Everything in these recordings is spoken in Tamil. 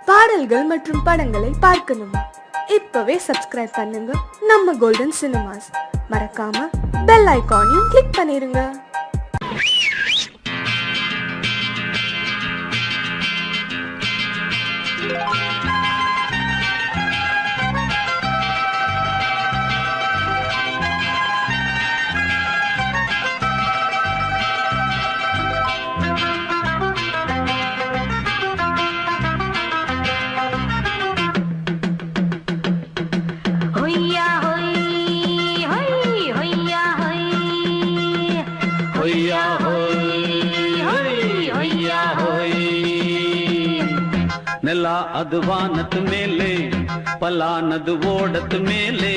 பாடல்கள் மற்றும் படங்களை பார்க்கணுமா? இப்பவே சப்ஸ்கிரைப் பண்ணுங்க நம்ம கோல்டன் சினிமாஸ். மறக்காம பெல் ஐகானையும் கிளிக் பண்ணிருங்க. ನೆಲ ಅದು ವಾನದ ಮೇಲೆ ಪಲಾನದು ಓಡದ ಮೇಲೆ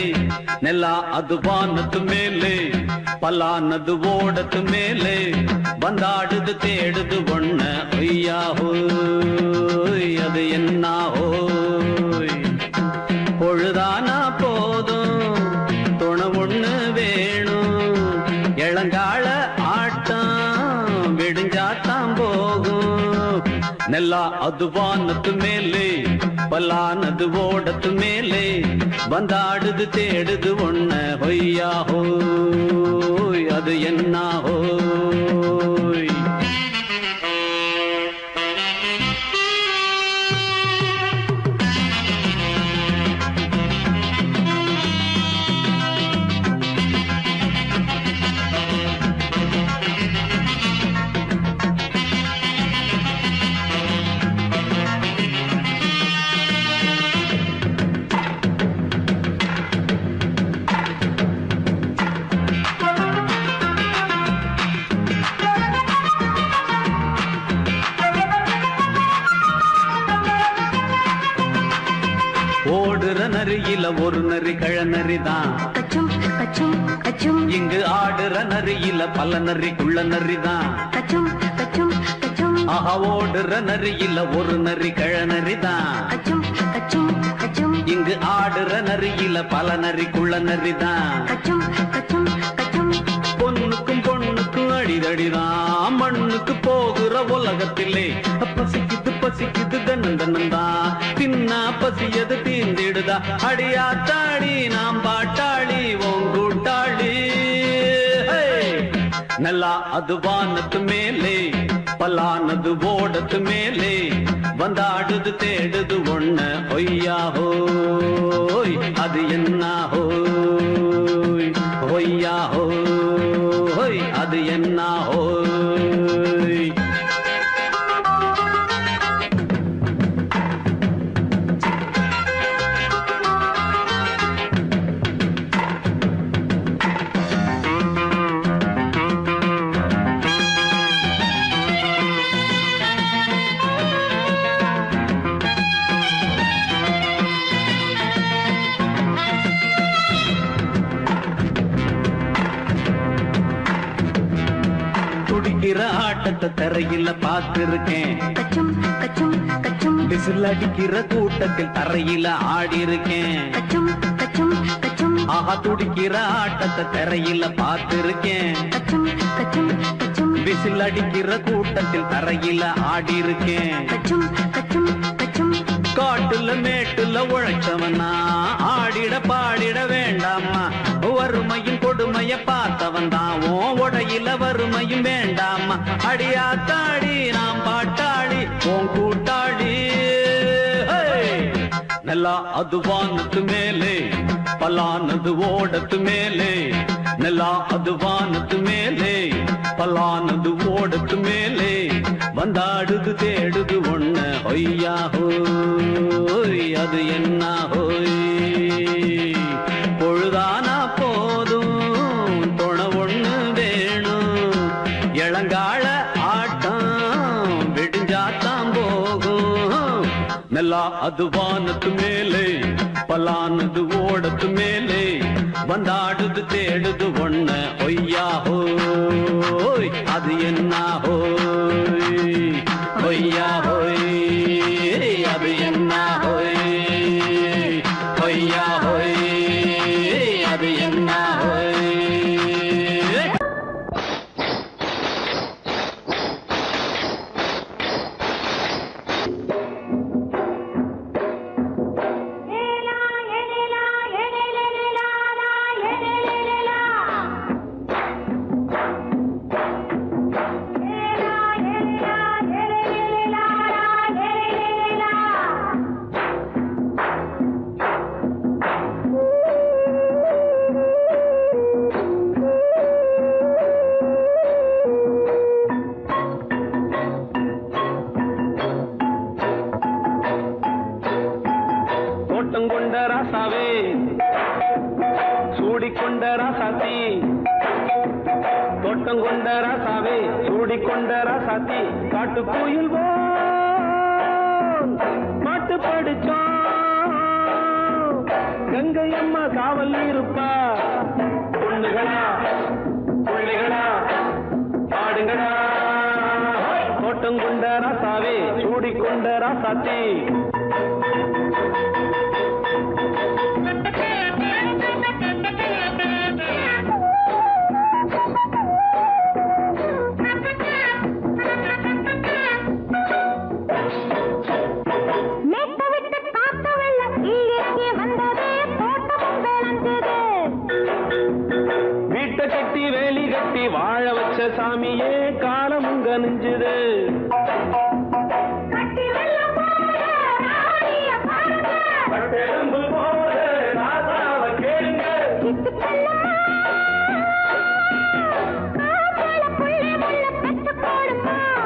ನೆಲ ಅದು ವಾನದ ಮೇಲೆ ಪಲಾನದು ಓಡದ ಮೇಲೆ ಬಂದಾಡುದು தேடுது ஒண்ண ஐயா ஹோய் அது என்ன ஹோய் பொழுதானா போதும் துணை ஒண்ணு வேணும் இளங்கால ஆட்டம் விடிஞ்சாத்தான் போகும் ನೆಲ ಅದು ವಾನದ ಮೇಲೆ ಪಲಾನದು ಓಡದ ಮೇಲೆ ಬಂದಾಡುದು தேடுது ஒண்ண ಹೊಯ್ಯಾ ಹೋಯ್ ಅದು என்ன ಹೋಯ್ ஓடுற நரியில ஒரு நரி கழநரிதான் இங்கு ஆடுற நரியில பல நரிக்குள்ள நரிதான் ஆஹா ஓடுற நரியில ஒரு நரி கழநரிதான் இங்கு ஆடுற நரியில பல நரிக்குள்ள நரிதான் பொண்ணுக்கும் பொண்ணுக்கும் அடிதடிதான் மண்ணுக்கு போகிற உலகத்திலே பசிக்குது பசிக்குது தன்னந்தனந்தான் தின்னா பசியது தீந்திடுதா அடியாத்தாடி நாம் பாட்டாளி ஓங்கூட்டாளி நல்லா அது வானத்து மேலே பலானது ஓடத்து மேலே வந்தாடுது தேடுது ஒண்ண ஒய்யா ஹோய் அது என்ன ஹோய் ஒய்யா ஹோய் அது என்ன ஹோய் துடிக்கிற ஆட்டத்தை தரையில பார்த்திருக்கேன் விசில் அடிக்கிற கூட்டத்தில் தரையில ஆடி இருக்கேன் ஆஹா துடிக்கிற ஆட்டத்தை தரையில பார்த்திருக்கேன் விசில் அடிக்கிற கூட்டத்தில் தரையில ஆடி இருக்கேன் காட்டுல மேட்டுல உழைச்சவனா ஆடிட பாடிட வேண்டாமா வறுமையும் கொடுமைய பார்த்தவன் தான் ஓ உடையில வறுமையும் வேண்டாமா அடியாத்தாடி நாம் பாட்டாளி ஓன் கூட்டாளி நல்லா அது வானத்து மேலே பலானது ஓடத்து மேலே நல்லா அது வானத்து மேலே பலானது ஓடத்து மேலே வந்தாடுது தேடுது ஒண்ண ஒய்யா ஹோய் அது என்ன ஹோய் பொழுதானா போதும் துணை ஒண்ணு வேணும் இளங்கால ஆட்டம் விடிஞ்சாத்தான் போகும் நல்லா அது வானத்து மேலே பலானது ஓடத்து மேலே வந்தாடுது தேடுது ஒண்ண ஒய்யா ஹோய் அது என்ன ஹோய் ஒய்யா ஹோய் அது என்ன ஹோய் ஒய்யா ஹோய் அது என்ன ஹோய் தோட்டம் கொண்ட ராசாவே சூடிக்கொண்ட ராசாத்தி தோட்டம் கொண்ட ராசாவே சூடிக்கொண்ட ராசாத்தி காட்டு கோயில் மாட்டு படிச்சோம் கங்கை அம்மா காவல் இருப்பா பொண்ணுகளா பிள்ளைகளா பாடுங்களா தோட்டம் கொண்ட ராசாவே சூடிக்கொண்ட ராசாத்தி வீட்டை கட்டி வேலி கட்டி வாழ வச்ச சாமியே காலம் உங்க நெஞ்சுது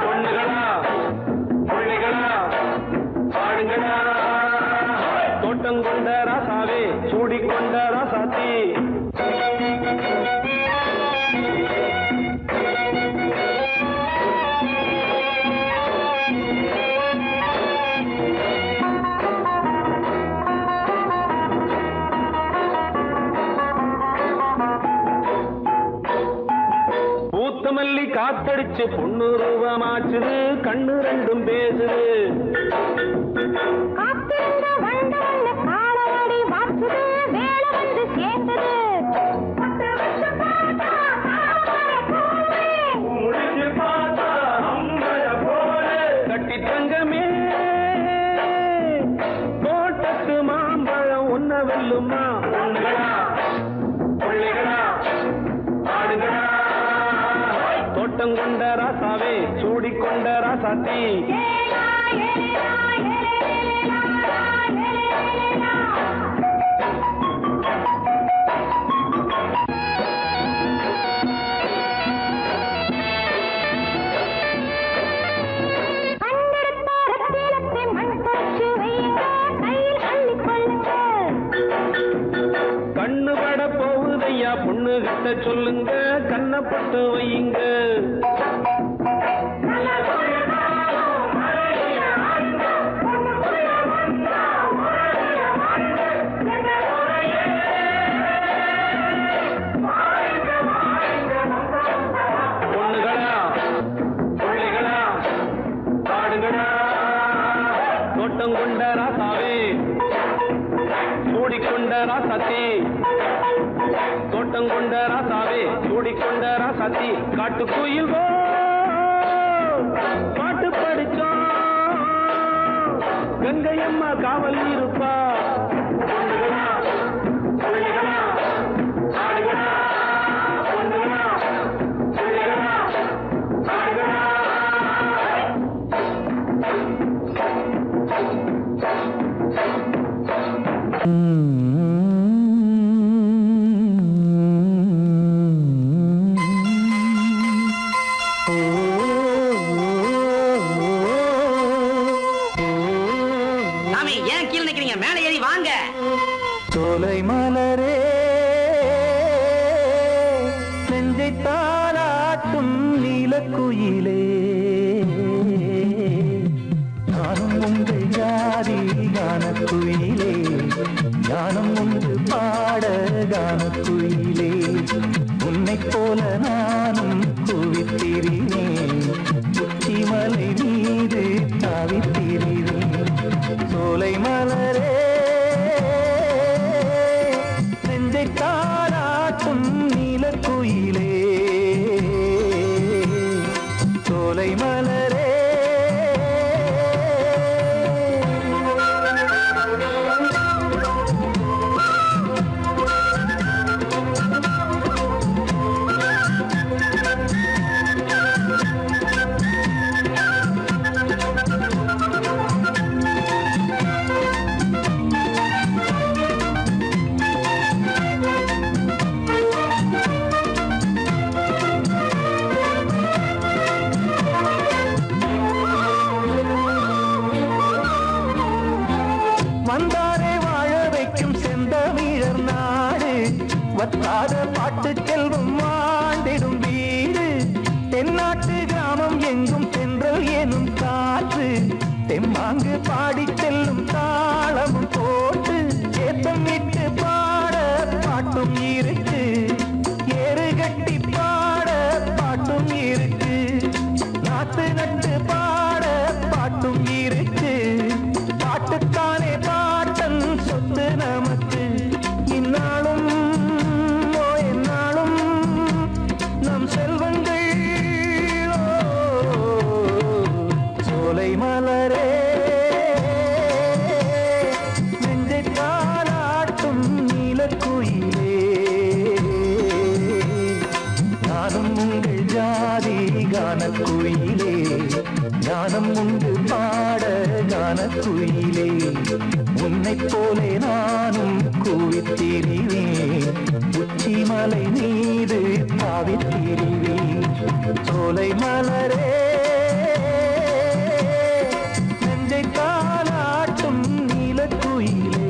பொண்ணுகளா பிள்ளைகளா பாடுங்களா தோட்டம் கொண்ட ராசாவே சூடிக்கொண்ட ராசாத்தி பூத்தமல்லி காத்தடிச்சு பொண்ணு ரூபமாச்சுது கண்ணு ரெண்டும் பேசுது கட்டி தங்கமே தோட்டத்து மாம்பழம் ஒன்ன வெல்லுமா பொண்ணுகளா பிள்ளைகளா ஆடுகளா தோட்டம் கொண்ட ராசாவே சூடிக்கொண்ட ராசாத்தி கண்ணு பட போகுதையா பொண்ணு கிட்ட சொல்லுங்க கண்ணப்பட்டு வையுங்க பொண்ணுகளா பிள்ளைகளா பாடுங்களா தோட்டம் கொண்ட ராசாவே சூடிக்கொண்ட ராசாத்தி தோட்டம் கொண்ட ராசாவே சூடிக்கொண்ட ராசாத்தி காட்டு கோயில் பாட்டு படிச்சோம் கங்கை அம்மா காவல் இருப்பா பொண்ணுகளா பிள்ளைகளா ஆடுகளா பொண்ணுகளா பிள்ளைகளா ஆடுகளா ஏன் கீழே நிக்கிறீங்க? மேலே ஏறி வாங்க. சோலை மலரே நெஞ்சை தாளாட்டும் நீலக்குயிலே நானும் உங்கள் ஜாதி கானக்குயிலே ஞானம் ஒன்று பாட கானக்குயிலே உன்னை போல நானும் குவித்திரினேன் உச்சிமலை மீது தாவித்திரினேன் சோலை மலரே நெஞ்சை தாளாட்டும் நீலக்குயிலே சோலை மலரே வந்தாரே வாழ வற்றாத பாட்டு செல்வம் வாழ்ந்திடும் வீடு தென்னாட்டு கிராமம் எங்கும் தென்றல் எனும் காற்று தெம்மாங்கு பாடி செல்லும் தாளமும் போட்டு ஏத்தமிட்டு பாட பாட்டும் இருக்கு ஏறு கட்டி பாட பாட்டும் இருக்கு நாத்து நட்டு பாட பாட்டும் இருக்கு பாட்டுத்தானே பாட்டன் சொத்து நமக்கு இந்நாளும் எந்நாளும் நம் செல்வங்கள் சோலை மலரே நெஞ்சை தாலாட்டும் நீலக்குயிலே நானும் உங்கள் ஜாதி கானக்குயிலே ஞானம் உண்டு பாட கானக்குயிலே உன்னைப் போலே நானும் கூவித்திரிவேன் உச்சி மலை மீது தாவித்திரிவேன் சோலை மலரே நெஞ்சை தாலாட்டும் நீலக்குயிலே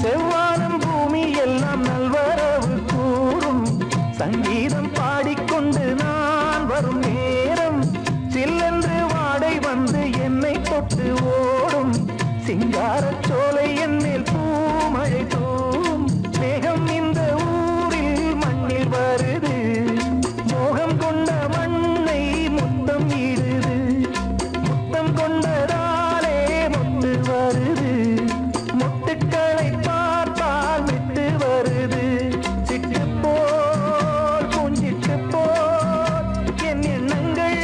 செவ்வானம் பூமி எல்லாம் நல்வரவு கூறும் சங்கீதம் பாடிக்கொண்டு நான் வரும் நேரம் சில்லென்று வாடை வந்து என்னை தொட்டு ஓடும் சிங்காரச் சோலை என்னில் பூமழை தூவும் மேகம் இந்த ஊரில் மண்ணில் வருது மோகம் கொண்ட மண்ணை முத்தம் இடுது முத்தம் கொண்டதாலே முத்து வருது முட்டுக்களை பார்த்தால் விட்டு வருது சிட்டு போல் பூஞ்சிட்டு போல் என் எண்ணங்கள்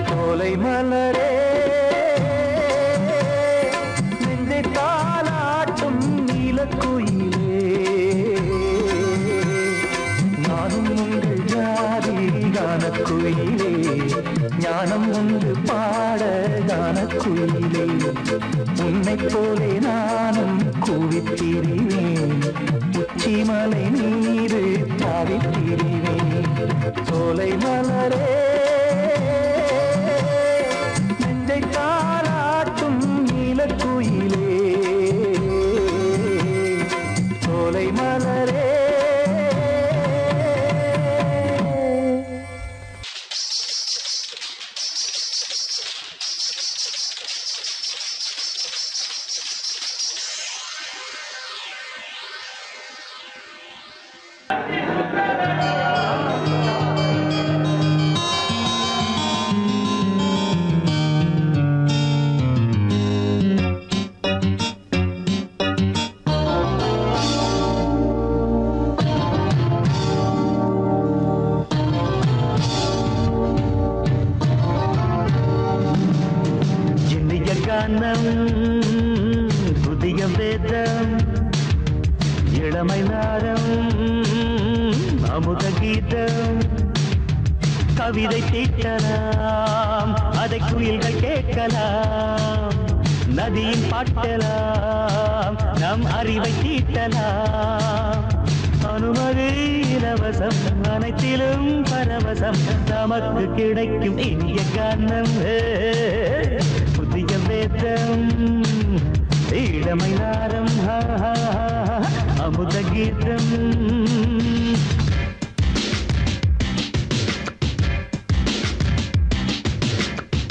சோலை மலரே நெஞ்சை தாலாட்டும் நீலக்குயிலே நானும் உங்கள் ஜாதி கானக்குயிலே ஞானம் உண்டு பாட கானக்குயிலே உன்னைப் போலே நானும் கூவித்திரிவேன் உச்சி மலை நீரு தாவித்திரிவேன் சோலை மலரே நெஞ்சை தாலாட்டும் நீலக்குயிலே சோலை மலரே இனிய கானம் புதிய வேதம் இளமை நாரம் அமுத கீதம் கவிதை தீட்டலாம் அதை குயில்கள் கேட்கலாம் நதியின் பாட்டலாம் நம் அறிவை தீட்டலாம் அனுமதி இலவசம் அனைத்திலும் பரவசம் நமக்கு கிடைக்கும் இனிய கானம் புதிய வேதம் இளமை நாரம் அமுத கீதம்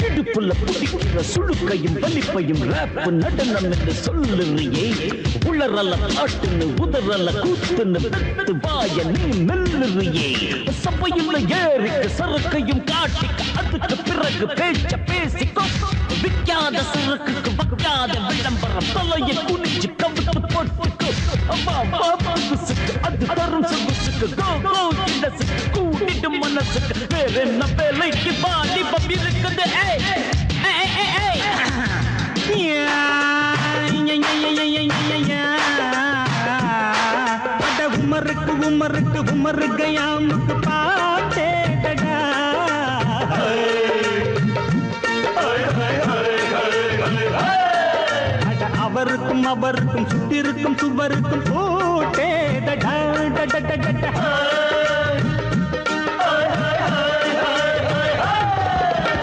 இடுப்புள்ள புடிக்கிற சுழுக்கையும் வலிப்பையும் ரேப்பு நடனம் என்று சொல்லுறியே உளறல பாட்டுன்னு உதறல கூத்துன்னு பெத்து வாய நீ மெல்லுறியே சபையுள்ள ஏறிக்கு சரக்கையும் காட்டிக்க அதுக்கு பிறகு பேச்ச பேசிக்கோ விக்காத சரக்குக்கு வக்காத விளம்பரம் தலையை குனிஞ்சு கவிட்டு போட்டுக்கோ அம்மா பாபா அது தரும் சொகுசு மனசுக்கு கோ கோ சின்னசுக்கு கூட்டிட்டு மனசுக்கு வேற என்ன வேலைக்கு வாலிபம் இருக்குது உமருக்கு உமருக்கு உமருக்கு யாமுக்கு பாட்டேடா அவருக்கும் அவருக்கும் சுத்திருக்கும் சுவருக்கும் போட்டேடா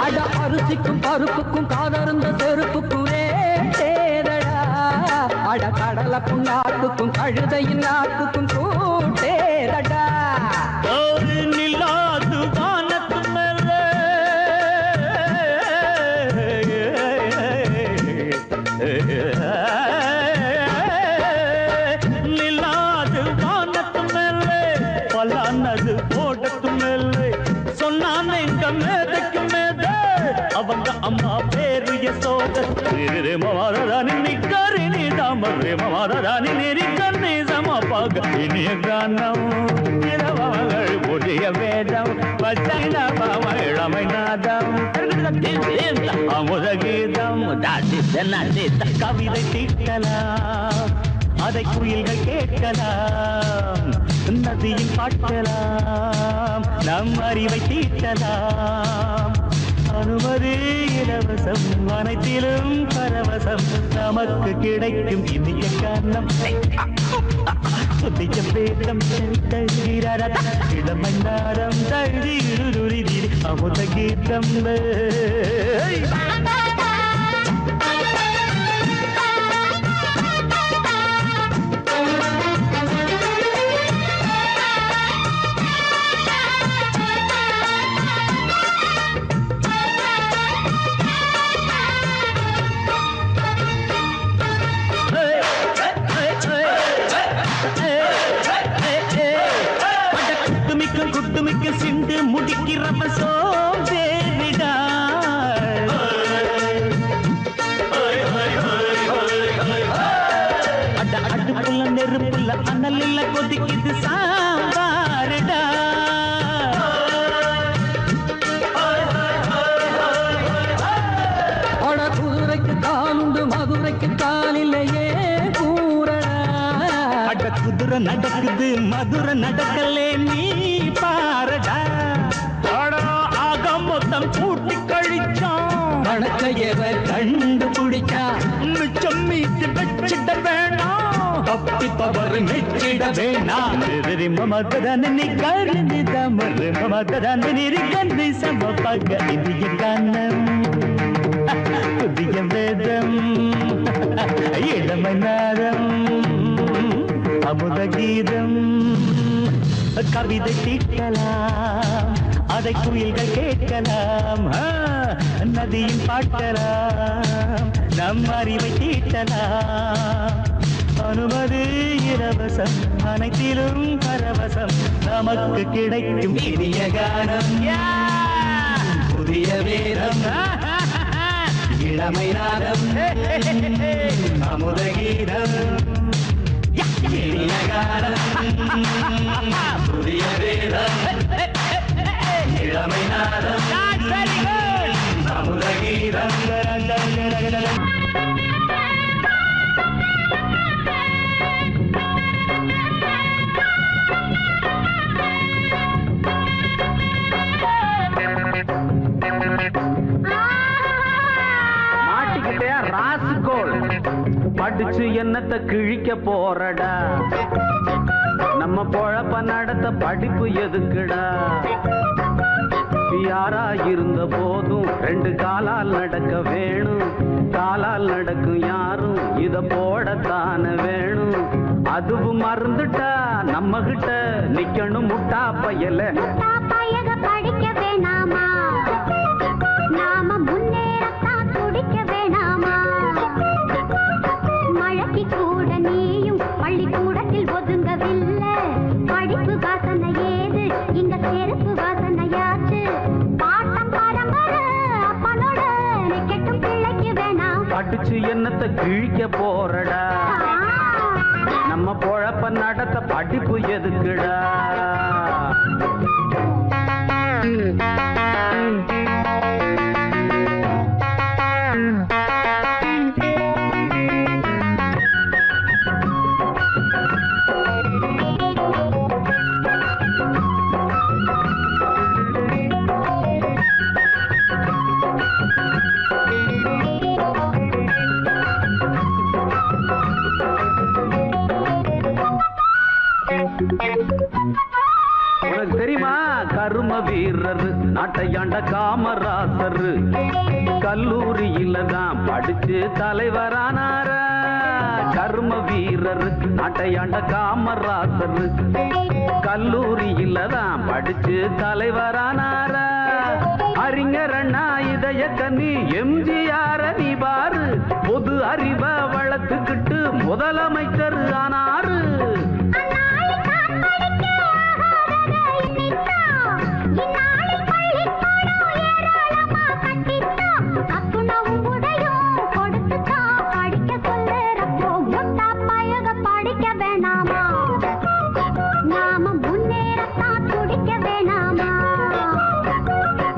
அட அரிசிக்கும் பருப்புக்கும் காதருந்த செருப்புக்கும் ரேடா அட கடலக்கும் நாட்டுக்கும் கழுதையின் நாட்டுக்கும் கூட்டேடா ஒரு நிலாது வானத்து மேலே நிலாது வானத்து மேலே பலானது போடத்து மேலே சொன்னான் எங்க மேதைக்கு மேதை அவங்க அம்மா பேரு யசோத ரே மவாராணி நிக்கரி நீ தாம ரே மவாராணி நெறி கண்ணி சமபாக இனிய கானம் இரவங்கள் புதிய வேதம் பச்சைனபாவ இளமை நாதம் அமுத கீதம் கவிதை தீட்டலாம் அதை குயில்கள் கேட்கலாம் நதியில் பாட்டலாம் நம் அறிவை தீட்டலாம் அனுமதி இலவசம் அனைத்திலும் பரவசம் நமக்கு கிடைக்கும் இனிய காரணம் புதிய வேதம் இளமை நாடம் தழுதி அமுத கீதம் குட்டுமிக்க சிண்டு முடிக்கிறப்ப சோதேரிடா அடுப்புல நெருப்புல அனலில் கொதிக்குது சாம்பாருடா அட குதிரைக்கு காலுண்டு மதுரைக்கு காலிலேயே கூறடா அட குதிரை நடக்குது மதுரை நடக்கலே நீ பாரடா ஆக மொத்தம் கூட்டி கழிச்சான் கணக்கையவ கண்டுபிடிச்சா மிச்சம் மீட்டு வச்சிட வேணாம் தப்பி தவறு மெச்சிட வேணாம் மமதனி கருணி தமர் மமதனி கந்தி சமபக இந்திய கானம் புதிய வேதம் இளமை நாதம் அமுத கீதம் கவிதை தீட்டலாம் அதை குயில்கள் கேட்கலாம் நதியில் பாட்டலாம் நம் அறிவை தீட்டலாம் அனுமதி இலவசம் அனைத்திலும் பரவசம் நமக்கு கிடைக்கும் இனிய கானம் புதிய வேதம் இளமை நாதம் அமுத கீதம் இனிய கானம் புதிய வேதம் இளமை நாதம் அமுத கீதம் மாட்டிக்கிட்டே ராசுகோள் படிச்சு என்னத்தை கிழிக்க போறடா நம்ம பொழப்ப நடத்த படிப்பு எதுக்குடா யாரா இருந்த போதும் ரெண்டு காலால் நடக்க வேணும் காலால் நடக்கும் யாரும் இத போடத்தான வேணும் அதுவும் மறந்துட்டா நம்ம கிட்ட நிக்கணும் முட்டா பயல படிக்க வேணாமா நாம முன்னேறத்தான் துடிக்க வேணாமா மழைக்கு கூட நீயும் பள்ளிக்கூடத்தில் ஒதுங்கவில்லை படிப்பு வாசனை ஏது இங்க செருப்பு வாசனையாச்சு பாட்டம் பரம்பரை அப்பனோட கெட்டும் பிள்ளைக்கு வேணாம் படிச்சு என்னத்தை கிழிக்க போறடா நம்ம பொழப்ப நடத்த படிப்பு எதுக்குடா உனக்கு தெரியுமா கரும வீரர் நாட்டையாண்ட காமராசர் கல்லூரியில தான் படிச்சு தலைவரானார. கரும வீரர் நாட்டையாண்ட காமராசர் கல்லூரியில தான் படிச்சு தலைவரானார. அறிஞர் அண்ணா இதய கண்ணி எம்ஜிஆர் நீ பாரு, பொது அறிவை வளர்த்துக்கிட்டு முதலமைச்சர் ஆனாரு.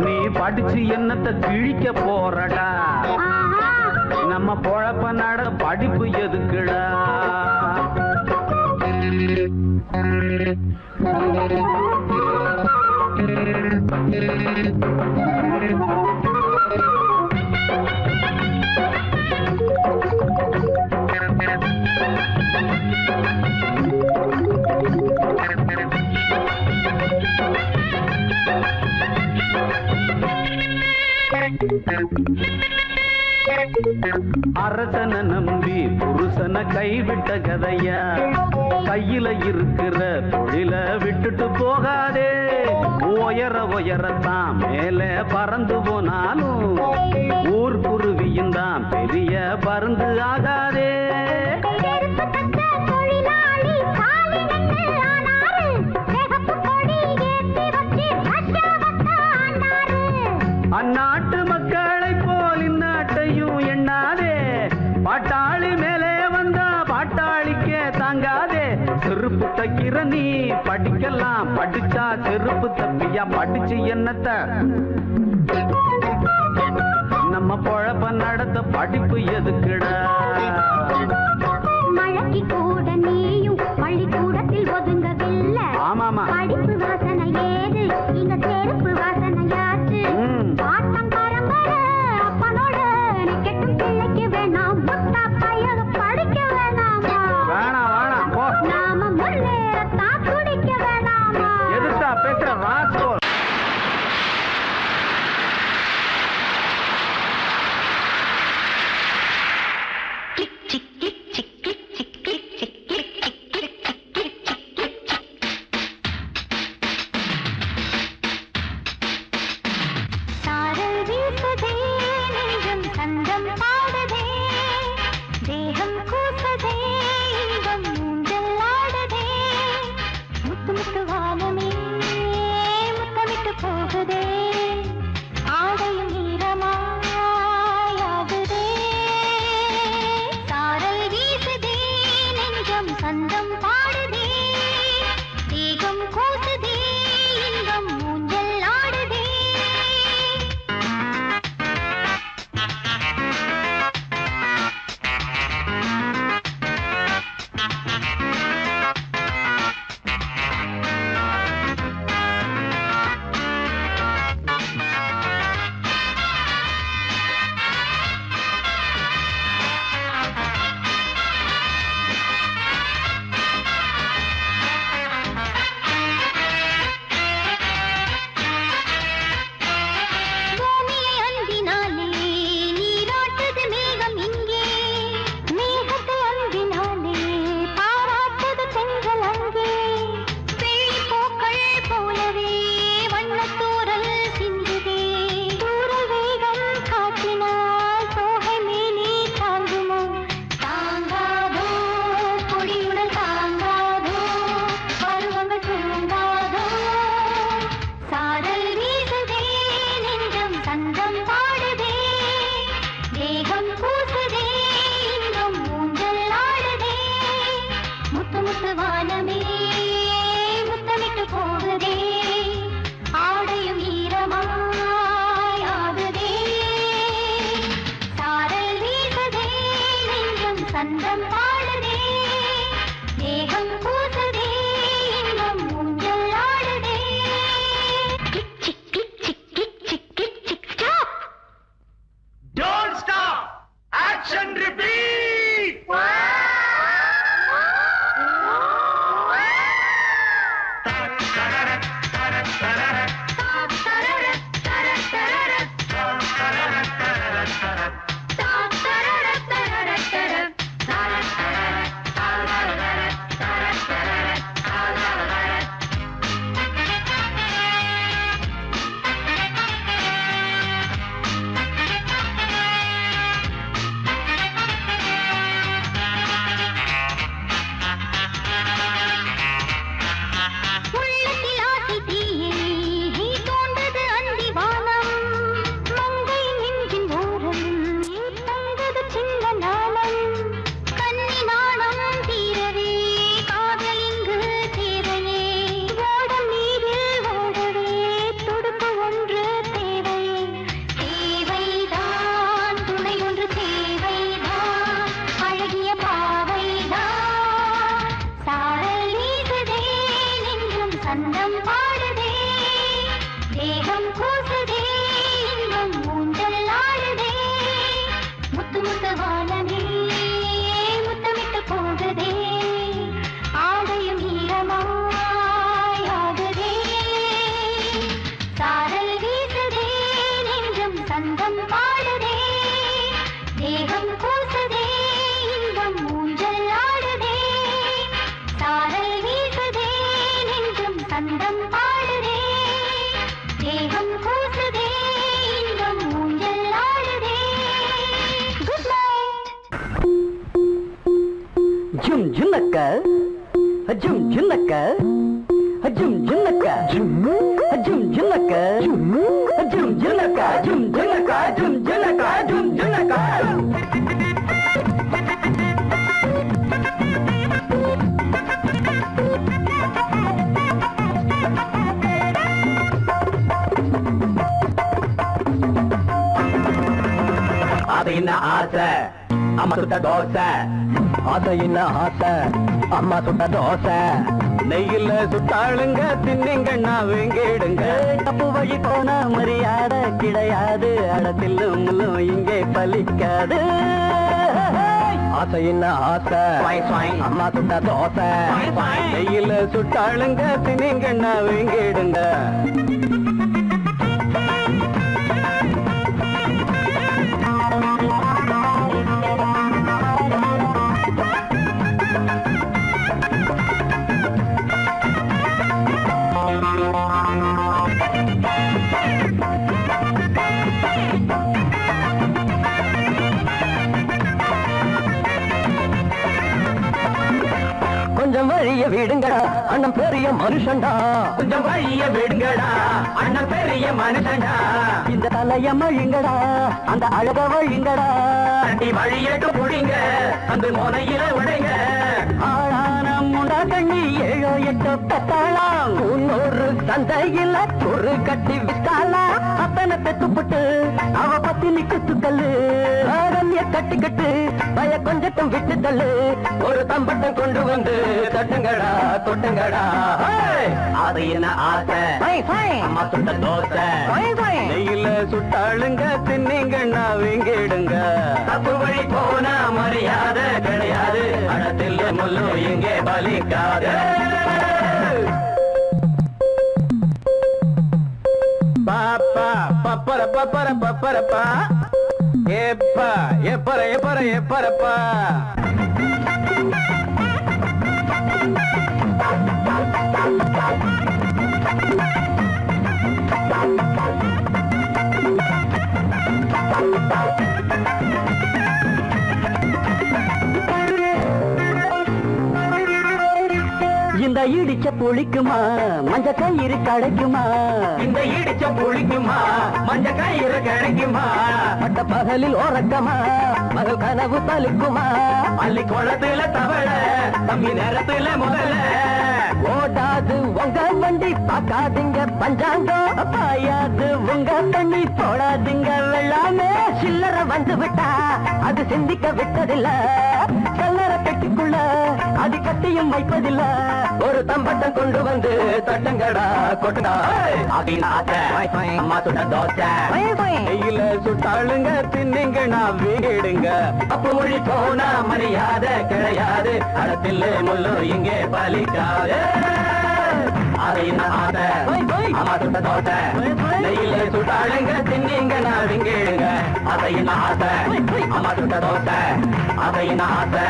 நீ படிச்சு என்னத்தை கிழிக்க போறடா, நம்ம பொழப்ப நட படிப்பு எதுக்குடா? அரசனை நம்பி புருஷனை கைவிட்ட கதையா, கையில இருக்கிற தொழில விட்டுட்டு போகாதே. உயரத்தான் மேல பறந்து போனாலும் ஊர்க்குருவியும் தான் பெரிய பறந்து ஆகாதே. அந்நாட்டு மக்களை போல் இந்நாட்டையும் எண்ணாதே. பாட்டாளி மேலே வந்தா பாட்டாளிக்கே தாங்காதே. செருப்பு தைக்கிற நீ படிக்கலாம், படிச்சா செருப்பு தப்பியா? படிச்சு என்னத்த நம்ம பொழப்ப நடத்த படிப்பு எதுக்குடா? மழைக்கு கூட நீயும் பள்ளிக்கூடத்தில் ஒதுங்கவில்லை. ஆமாமா, படிப்பு வாசனை ஏது, இங்க செருப்பு வாசனையாச்சு. பாட்டம் பரம்பரை அப்பனோட கெட்டும் பிள்ளைக்கு வேணாம், முட்டா பையக படிக்க வேணாமா? வேணாம் போ. நாம முன்னேறத்தான் துடிக்க வேணாமா? எதுக்கா பேசுற ராஸ்கோ? சந்தம் பாடுதே தேகம் கூசுதே இன்பம் ஊஞ்சல் ஆடுதே முத்து முத்து வானமே முத்தமிட்டு போகுதே ஆடையும் ஈரமாய் ஆகுதே சாரல் வீசுதே நெஞ்சம் சந்தம் பாடுதே தேகம் கூசுதே இன்பம் ஊஞ்சல் ஆடுதே சாரல் வீசுதே நெஞ்சம் சந்தம் பாடுதே தேகம் கூசுதே இன்பம் ஊஞ்சல் ஆடுதே குட் நைட் ஜும் ஜுன்னக்க ஜும் ஜுன்னக்க ஜும் ஜுன்னக்க ஜும் ஜுன்னக்க ஜும் ஜுன்னக்க ஜும் ஜுன்னக்க ஜும் ஜுன்னக்க ஜும் ஜுன்னக்க அது என்ன ஆசை அம்மா சுட்ட தோசை அது என்ன ஆசை அம்மா சுட்ட தோசை நெய்யில சுட்டாளுங்க தின்னிங்கண்ணா வேங்கிடுங்க தப்பு வழி போன மரியாதை கிடையாது அடத்திலும் இங்கே பலிக்காது ஆசை என்ன ஆசை அம்மா சுட்ட தோசை நெய்யில சுட்டாளுங்க தின்னிங்கண்ணா வேங்கிடுங்க கொஞ்சம் வழிய விடுங்கடா அண்ணன் பெரிய மனுஷன்டா கொஞ்சம் வழிய விடுங்கடா அண்ணன் பெரிய மனுஷன்டா இந்த தலைய மழிங்கடா அந்த அழக வழிங்கடா அடி வழியட்டு புடிங்க அந்த முனையில உடைங்க ஆளான முண்டா கண்ணி 7 8 பெத்தாளாம் இன்னொரு சந்தையில ஒரு கட்டி வித்தாளா அத்தனை பெத்துப்பட்டு அவ பத்தினி குத்துக்கல்லு ஆரண்ய கட்டிக்கட்டு பய கொஞ்சட்டும் விட்டு தள்ளு ஒரு தம்பட்டம் கொண்டு வந்து தட்டுங்கடா தொட்டுங்கடா அது என்ன ஆசை அம்மா சுட்ட தோசை நெய்யில சுட்டாளுங்க தின்னிங்கண்ணா வீங்கிடுங்க தப்பு வழி போனா மரியாதை கிடையாது அடத்தில் முள்ளு இங்கே பலிக்காது பாப்பா பப்பர பப்பர பப்பரப்பா எப்பா எப்பர எப்பர எப்பரப்பா இந்த இடிச்ச புளிக்குமா மஞ்ச கயிறு கிடைக்குமா இந்த இடிச்ச புளிக்குமா மஞ்ச கயிறு கிடைக்குமா பட்ட பகலில் ஓரக்கமா மகள் கனவு பலிக்குமா அள்ளி குளத்துல தவள தம்பி நேரத்துல முதல்ல ஓடாது உங்க வண்டி பார்க்காதீங்க பஞ்சாங்கம் பாயாது உங்க தண்ணி போடாதீங்க வெள்ளாமே சில்லற வந்து விட்டா அது சிந்திக்க விட்டதில்ல கல்லற கட்டிக்குள்ள அது கட்டியும் வைப்பதில்ல ஒரு தம்பட்டம் கொண்டு வந்து தட்டங்கடா கொட்டுடா அம்மா சுட்ட தோசை கையில சுட்டாளுங்க தின்னிங்க நான் வீடுங்க அப்ப மொழி போனா மரியாதை கிடையாது அடத்தில் முள்ளு இங்கே பலிக்காது அம்மா சுட்ட தோசை நெய்யில சுட்டாளுங்க தின்னிங்க நான் விங்கிடுங்க அதையின் ஆசை அம்மா சுட்ட தோசை அதையின் ஆசை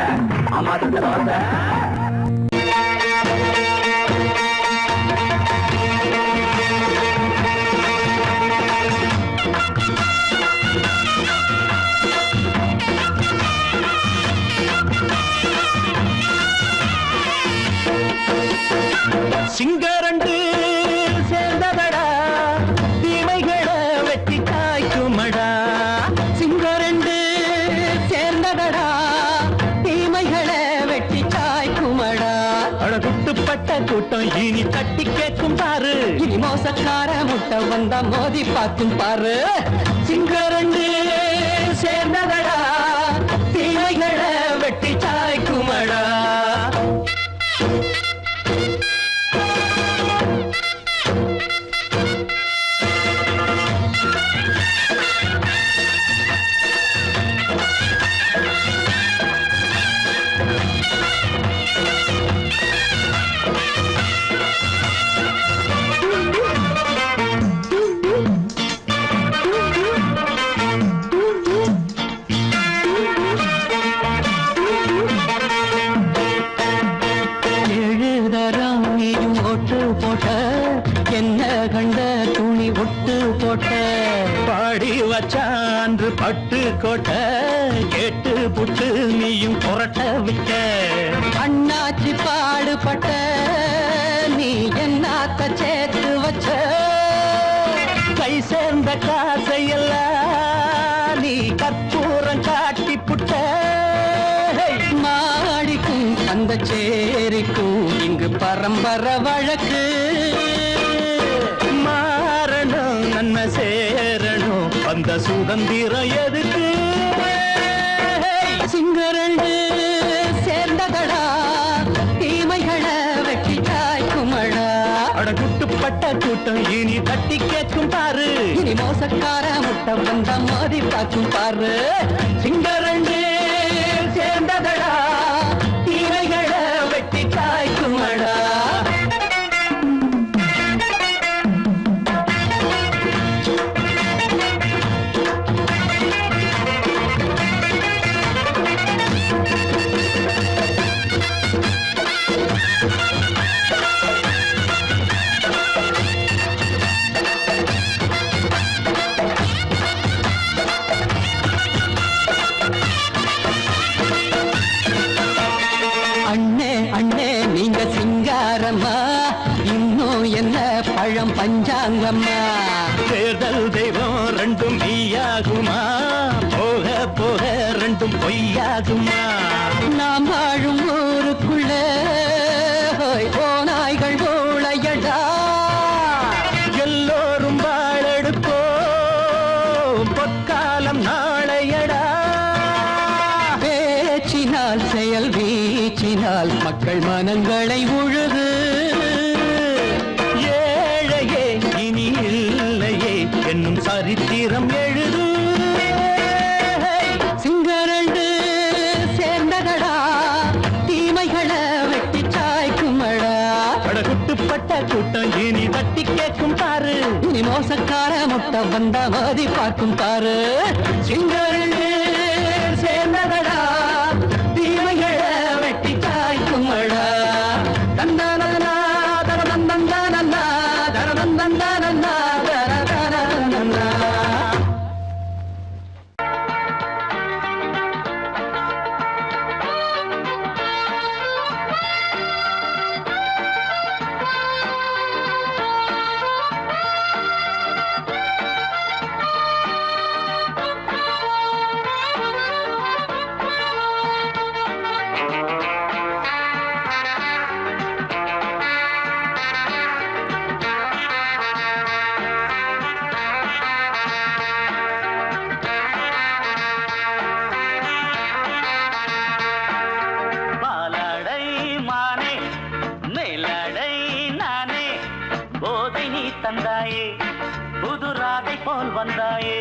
அம்மா சுட்ட தோசை சிங்கரண்டு சேர்ந்ததடா தீமைகளை வெட்டி காய்க்குமடா சிங்கரண்டு சேர்ந்ததடா தீமைகளை வெட்டி காய்க்குமடா அழகுட்டுப்பட்ட கூட்டம் இனி தட்டி கேட்கும் பாரு இனி மோசக்கார முட்டை வந்தா மோதி பார்க்கும் பாரு சிங்கரண்டு சேர்ந்ததடா தீமைகளை வெட்டி காய்க்குமடா போட்ட என்ன கண்ட துணி ஒட்டு போட்ட பாடி வச்சான்று பட்டு கோட்ட கேட்டு புட்டு நீயும் புரட்ட விட்ட அண்ணாச்சி பாடுபட்ட நீ என்னாத்த சேர்த்து வச்ச கை சேர்ந்த காசையெல்லாம் நீ கற்பூரம் காட்டி புட்ட மாடிக்கும் அந்த சேரிக்கும் இங்கு பரம்பரை வழக்கு மாறணும் நன்மை சேரணும் அந்த சுதந்திரம் எதுக்கு சிங்கரண்டு சேர்ந்ததடா தீமைகளை வெட்டி காய்க்குமடா அடகுட்டுப்பட்ட கூட்டம் இனி தட்டி கேட்கும் பாரு இனி மோசக்கார முட்டை வந்த மோதி பார்க்கும் பாரு சிங்கரண்டு சேர்ந்ததடா தீமைகளை வெட்டி காய்க்குமடா அண்ணே அண்ணே நீங்க சிங்காரம்மா இன்னும் என்ன பழம் பஞ்சாங்கம்மா தேர்தல் தெய்வம் ரெண்டும் மெய்யாகுமா போக போக ரெண்டும் பொய்யாகுமா நாம் வாழும் ஊருக்குள்ள ஓநாய்கள் ஊழையடா எல்லோரும் வாழெடுப்போம் பொற்காலம் நாளையடா பேச்சினால் செயல் வீச்சினால் மக்கள் மனங்களை உழுது ஏழையே இனி இல்லையே என்னும் சரித்திரம் எழுது சிங்கரண்டு சேர்ந்ததடா தீமைகளை வெட்டி சாய்க்குமடா அடகுட்டுப்பட்ட கூட்டம் இனி தட்டி கேட்கும் பாரு இனி மோசக்கார முட்டை வந்த மோதி பார்க்கும் பாரு சிங்கரண்டு சேர்ந்ததடா தீமைகளை வெட்டி சாய்க்குமடா தந்தனனா தரதந்தந்தனனா தரதந்தந்தனனா தரதந்தனனா பாலாடை மானே மேலாடை நானே போதை நீ தந்தாயே புது ராதை போல் வந்தாயே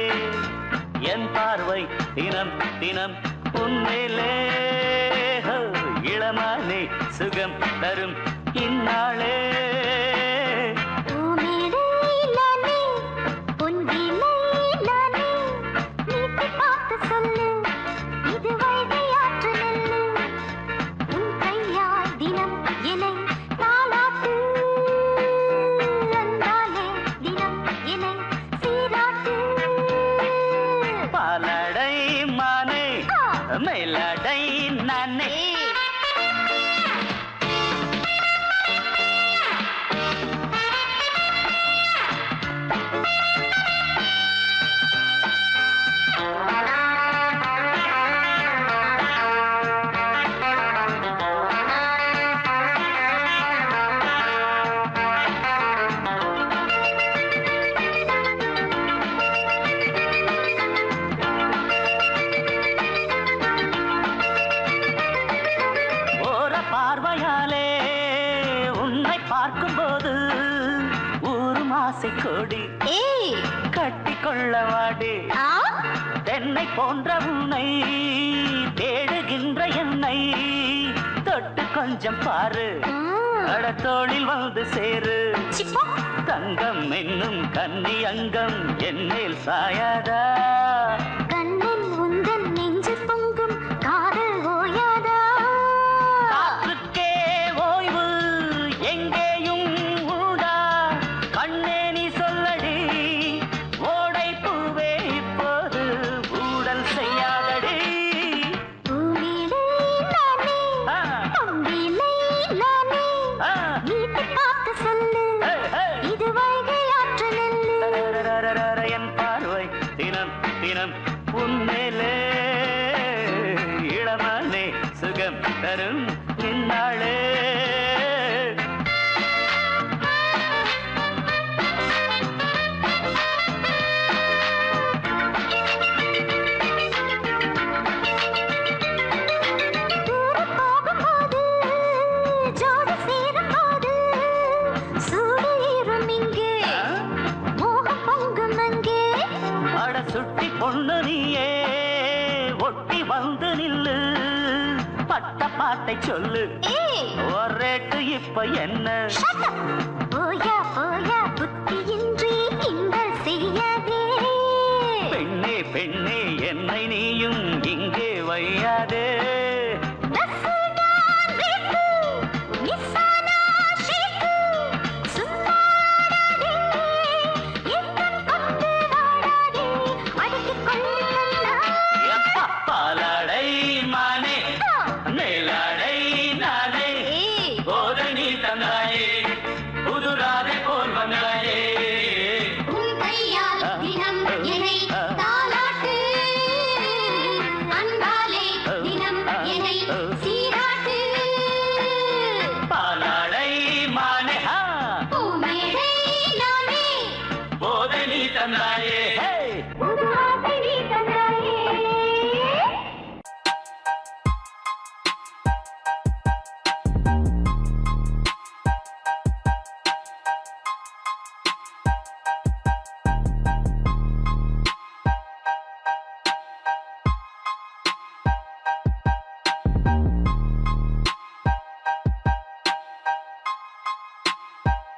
என் பார்வை தினம் தினம் உன்மேலே இளமானே சுகம் தரும் இந்நாளே பாலாடை மானே மேலாடை நானே பார்வையாலே உன்னை பார்க்கும்போது ஊரும் ஆசை கொடி கட்டி கொள்ளவாடி தென்னை போன்ற உன்னை தேடுகின்ற என்னை தொட்டு கொஞ்சம் பாரு அடத்தோளில் வந்து சேரு தங்கம் என்னும் கன்னி அங்கம் என்னேல் சாயாதா கண்ணில் உந்தன் நெஞ்சு பொங்கும் காதல் ஓயாதா காற்றுக்கே ஓய்வு எங்கேயும் வார்த்தை சொல்லு ஒரு ரேட்டு இப்ப என்ன போயா போயா புத்தியின்றி கிண்டல் செய்யாதே பெண்ணே பெண்ணே என்னை நீயும் இங்கே வையாதே